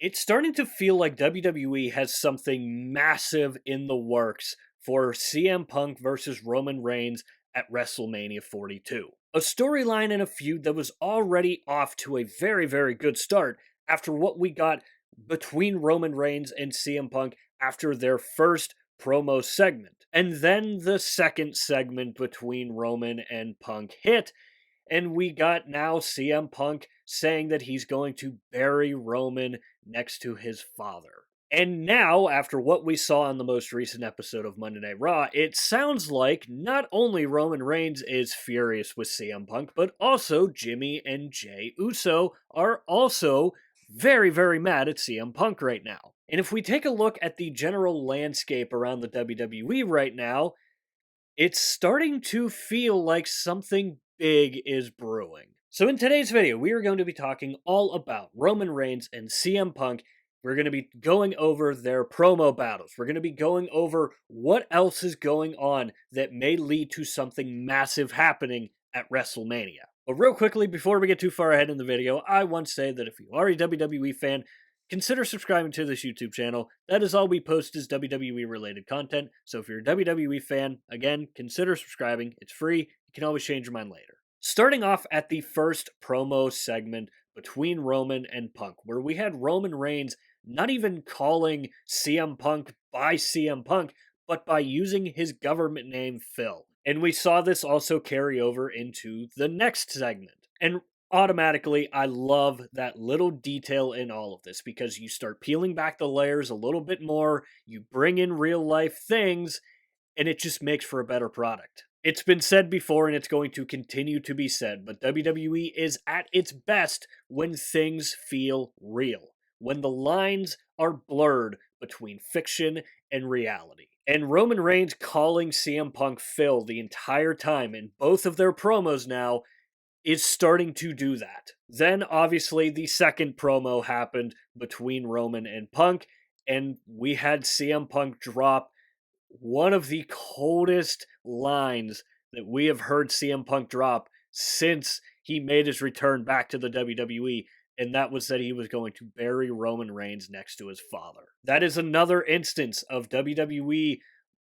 It's starting to feel like WWE has something massive in the works for CM Punk versus Roman Reigns at WrestleMania 42. A storyline and a feud that was already off to a very, very good start after what we got between Roman Reigns and CM Punk after their first promo segment. And then the second segment between Roman and Punk hit, and we got now CM Punk saying that he's going to bury Roman next to his father. And now, after what we saw in the most recent episode of Monday Night Raw, it sounds like not only Roman Reigns is furious with CM Punk, but also Jimmy and Jey Uso are also very, very mad at CM Punk right now. And if we take a look at the general landscape around the WWE right now, it's starting to feel like something big is brewing. So, in today's video, we are going to be talking all about Roman Reigns and CM Punk. We're going to be going over their promo battles. We're going to be going over what else is going on that may lead to something massive happening at WrestleMania. But real quickly, before we get too far ahead in the video, I want to say that if you are a WWE fan, consider subscribing to this YouTube channel. That is all we post is WWE related content. So if you're a WWE fan, again, consider subscribing. It's free. You can always change your mind later. Starting off at the first promo segment between Roman and Punk, where we had Roman Reigns not even calling CM Punk by CM Punk, but by using his government name Phil. And we saw this also carry over into the next segment. And automatically, I love that little detail in all of this because you start peeling back the layers a little bit more, you bring in real life things, and it just makes for a better product. It's been said before and it's going to continue to be said, but WWE is at its best when things feel real, when the lines are blurred between fiction and reality. And Roman Reigns calling CM Punk Phil the entire time in both of their promos now is starting to do that. Then, obviously, the second promo happened between Roman and Punk, and we had CM Punk drop one of the coldest lines that we have heard CM Punk drop since he made his return back to the WWE, and that was that he was going to bury Roman Reigns next to his father. That is another instance of WWE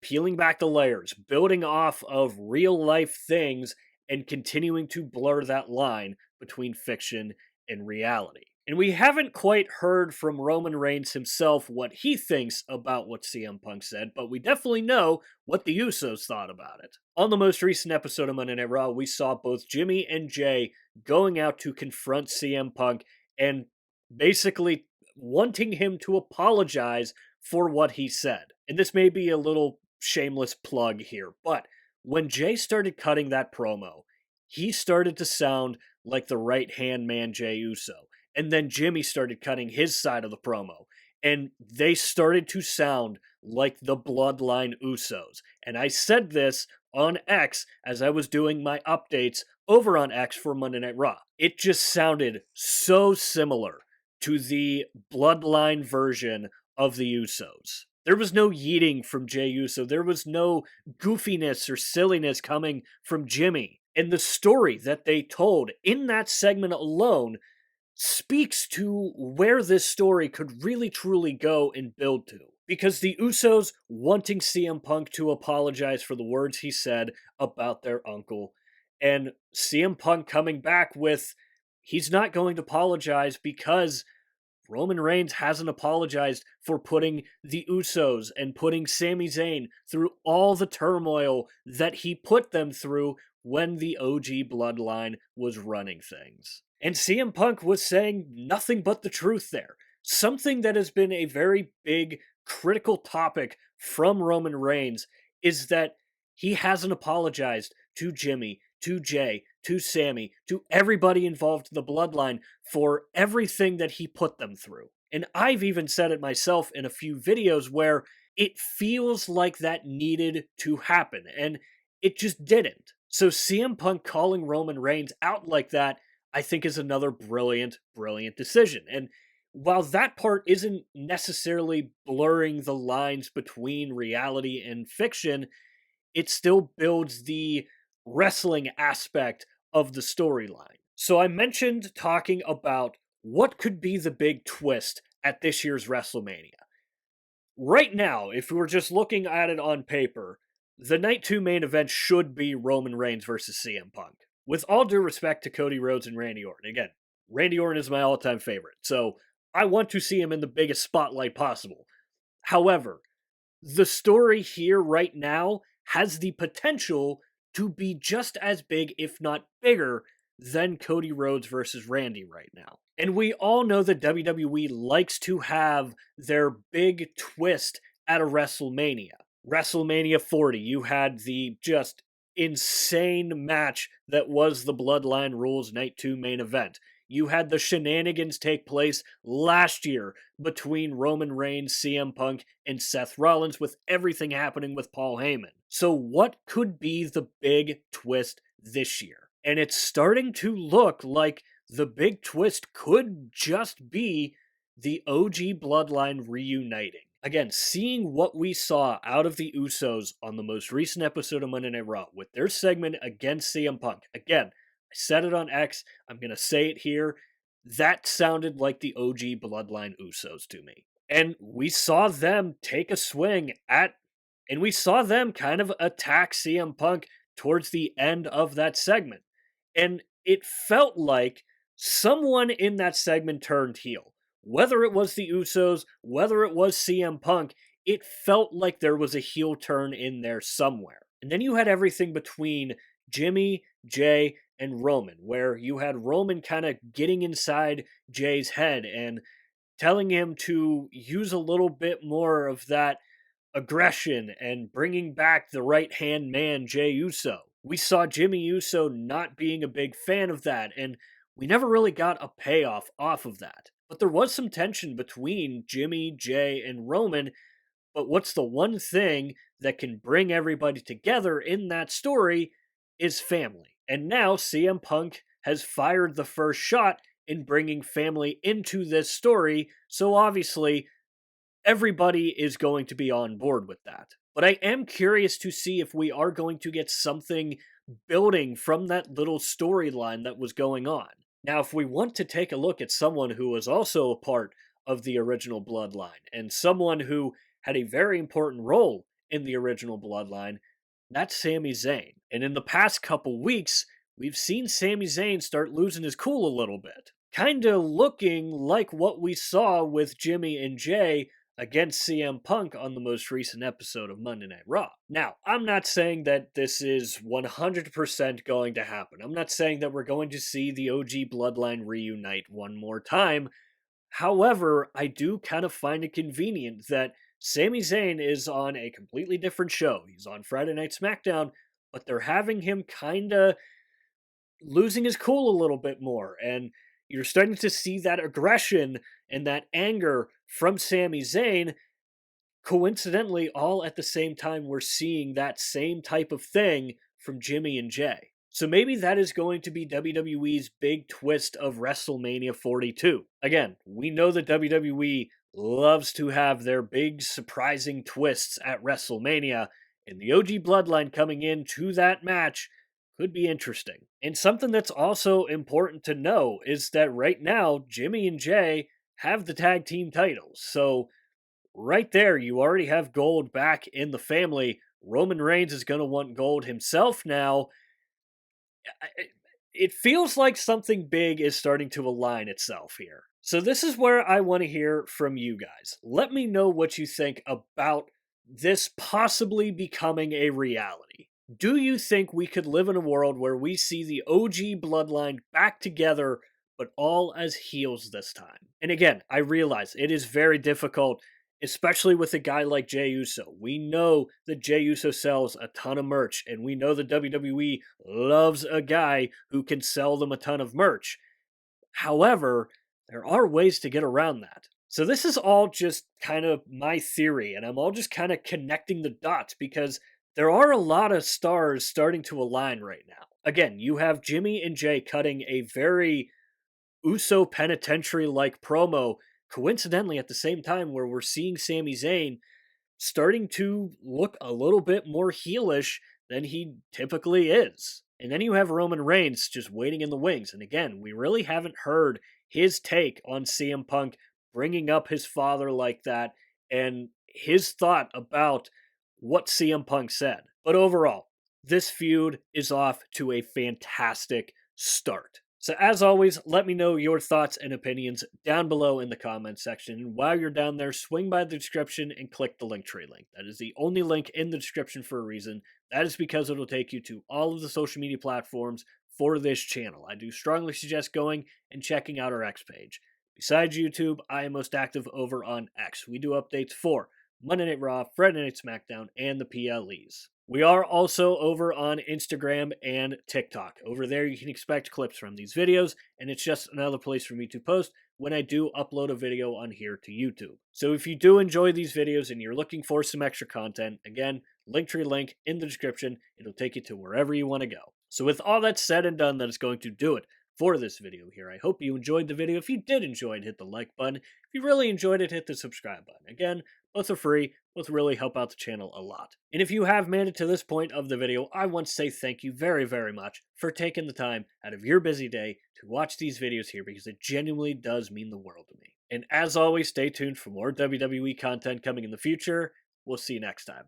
peeling back the layers, building off of real life things, and continuing to blur that line between fiction and reality. And we haven't quite heard from Roman Reigns himself what he thinks about what CM Punk said, but we definitely know what the Usos thought about it. On the most recent episode of Monday Night Raw, we saw both Jimmy and Jey going out to confront CM Punk and basically wanting him to apologize for what he said. And this may be a little shameless plug here, but when Jey started cutting that promo, he started to sound like the right hand man Jey Uso. And then Jimmy started cutting his side of the promo. And they started to sound like the Bloodline Usos. And I said this on X as I was doing my updates over on X for Monday Night Raw. It just sounded so similar to the Bloodline version of the Usos. There was no yeeting from Jey Uso. There was no goofiness or silliness coming from Jimmy. And the story that they told in that segment alone speaks to where this story could really truly go and build to. Because the Usos wanting CM Punk to apologize for the words he said about their uncle, and CM Punk coming back with he's not going to apologize because Roman Reigns hasn't apologized for putting the Usos and putting Sami Zayn through all the turmoil that he put them through when the OG Bloodline was running things. And CM Punk was saying nothing but the truth there. Something that has been a very big critical topic from Roman Reigns is that he hasn't apologized to Jimmy, to Jey, to Sami, to everybody involved in the bloodline for everything that he put them through. And I've even said it myself in a few videos where it feels like that needed to happen, and it just didn't. So CM Punk calling Roman Reigns out like that, I think is another brilliant, brilliant decision. And while that part isn't necessarily blurring the lines between reality and fiction, it still builds the wrestling aspect of the storyline. So I mentioned talking about what could be the big twist at this year's WrestleMania. Right now, if we were just looking at it on paper, the Night 2 main event should be Roman Reigns versus CM Punk. With all due respect to Cody Rhodes and Randy Orton. Again, Randy Orton is my all-time favorite, so I want to see him in the biggest spotlight possible. However, the story here right now has the potential to be just as big, if not bigger, than Cody Rhodes versus Randy right now. And we all know that WWE likes to have their big twist at a WrestleMania. WrestleMania 40, you had the just insane match that was the Bloodline Rules Night 2 main event. You had the shenanigans take place last year between Roman Reigns, CM Punk, and Seth Rollins, with everything happening with Paul Heyman. So, what could be the big twist this year? And it's starting to look like the big twist could just be the OG Bloodline reuniting. Again, seeing what we saw out of the Usos on the most recent episode of Monday Night Raw with their segment against CM Punk. Again, I said it on X, I'm going to say it here. That sounded like the OG Bloodline Usos to me. And we saw them take a swing at, and we saw them kind of attack CM Punk towards the end of that segment. And it felt like someone in that segment turned heel. Whether it was the Usos, whether it was CM Punk, it felt like there was a heel turn in there somewhere. And then you had everything between Jimmy, Jay, and Roman, where you had Roman kind of getting inside Jay's head and telling him to use a little bit more of that aggression and bringing back the right hand man, Jay Uso. We saw Jimmy Uso not being a big fan of that, and we never really got a payoff off of that. But there was some tension between Jimmy, Jay, and Roman. But what's the one thing that can bring everybody together in that story is family. And now CM Punk has fired the first shot in bringing family into this story, so obviously everybody is going to be on board with that. But I am curious to see if we are going to get something building from that little storyline that was going on. Now, if we want to take a look at someone who was also a part of the original Bloodline, and someone who had a very important role in the original Bloodline, that's Sami Zayn. And in the past couple weeks, we've seen Sami Zayn start losing his cool a little bit. Kinda looking like what we saw with Jimmy and Jay against CM Punk on the most recent episode of Monday Night Raw. Now, I'm not saying that this is 100% going to happen. I'm not saying that we're going to see the OG Bloodline reunite one more time. However, I do kind of find it convenient that Sami Zayn is on a completely different show. He's on Friday Night SmackDown, but they're having him kind of losing his cool a little bit more, and you're starting to see that aggression and that anger from Sami Zayn. Coincidentally, all at the same time, we're seeing that same type of thing from Jimmy and Jay. So maybe that is going to be WWE's big twist of WrestleMania 42. Again, we know that WWE loves to have their big surprising twists at WrestleMania, and the OG Bloodline coming into that match could be interesting. And something that's also important to know is that right now, Jimmy and Jay have the tag team titles. So, right there, you already have gold back in the family. Roman Reigns is going to want gold himself now. It feels like something big is starting to align itself here. So, this is where I want to hear from you guys. Let me know what you think about this possibly becoming a reality. Do you think we could live in a world where we see the OG Bloodline back together, but all as heels this time? And again, I realize it is very difficult, especially with a guy like Jey Uso. We know that Jey Uso sells a ton of merch, and we know the WWE loves a guy who can sell them a ton of merch. However, there are ways to get around that. So this is all just kind of my theory, and I'm all just kind of connecting the dots because there are a lot of stars starting to align right now. Again, you have Jimmy and Jay cutting a very Uso penitentiary-like promo, coincidentally at the same time where we're seeing Sami Zayn starting to look a little bit more heelish than he typically is. And then you have Roman Reigns just waiting in the wings. And again, we really haven't heard his take on CM Punk bringing up his father like that and his thought about what CM Punk said. But overall, this feud is off to a fantastic start. So, as always, let me know your thoughts and opinions down below in the comments section. And while you're down there, swing by the description and click the Linktree link. That is the only link in the description for a reason. That is because it'll take you to all of the social media platforms for this channel. I do strongly suggest going and checking out our X page. Besides YouTube, I am most active over on X. We do updates for Monday Night Raw, Friday Night SmackDown, and the PLEs. We are also over on Instagram and TikTok. Over there, you can expect clips from these videos, and it's just another place for me to post when I do upload a video on here to YouTube. So if you do enjoy these videos and you're looking for some extra content, again, Linktree link in the description. It'll take you to wherever you want to go. So with all that said and done, that is going to do it for this video here. I hope you enjoyed the video. If you did enjoy it, hit the like button. If you really enjoyed it, hit the subscribe button. Again, both are free, both really help out the channel a lot. And if you have made it to this point of the video, I want to say thank you very, very much for taking the time out of your busy day to watch these videos here, because it genuinely does mean the world to me. And as always, stay tuned for more WWE content coming in the future. We'll see you next time.